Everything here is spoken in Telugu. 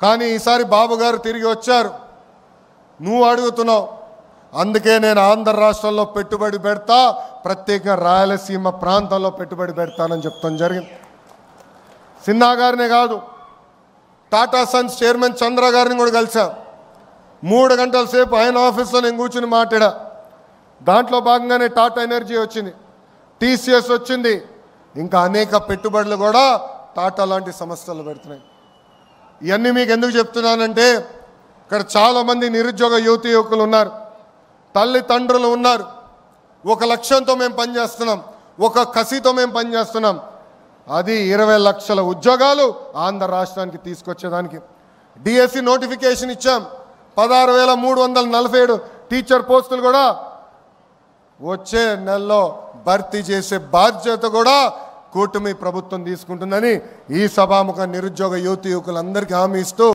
కానీ ఈసారి బాబు గారు తిరిగి వచ్చారు. నువ్వు అడుగుతున్నావు, అందుకే నేను ఆంధ్ర రాష్ట్రంలో పెట్టుబడి పెడతా, ప్రత్యేకంగా రాయలసీమ ప్రాంతంలో పెట్టుబడి పెడతానని చెప్తాం జరిగింది. సిన్హా గారినే కాదు, టాటా సన్స్ చైర్మన్ చంద్ర గారిని కూడా కలిసా. 3 గంటల సేపు ఆయన ఆఫీస్లో నేను కూర్చుని మాట్లాడా. దాంట్లో భాగంగానే టాటా ఎనర్జీ వచ్చింది, టీసీఎస్ వచ్చింది, ఇంకా అనేక పెట్టుబడులు కూడా టాటా లాంటి సంస్థలు పెడుతున్నాయి. ఇవన్నీ మీకు ఎందుకు చెప్తున్నానంటే, ఇక్కడ చాలామంది నిరుద్యోగ యువతీ యువకులు ఉన్నారు, తల్లిదండ్రులు ఉన్నారు. ఒక లక్ష్యంతో మేము పనిచేస్తున్నాం, ఒక కసితో మేము పనిచేస్తున్నాం. అది 20 లక్షల ఉద్యోగాలు ఆంధ్ర రాష్ట్రానికి తీసుకొచ్చేదానికి. డిఎస్సి నోటిఫికేషన్ ఇచ్చాం. 16,347 టీచర్ పోస్టులు కూడా వచ్చే నెలలో భర్తీ చేసే బాధ్యత కూడా కూటమి ప్రభుత్వం తీసుకుంటుందని ఈ సభాముఖ నిరుద్యోగ యువతీ యువకులందరికీ హామీ ఇస్తూ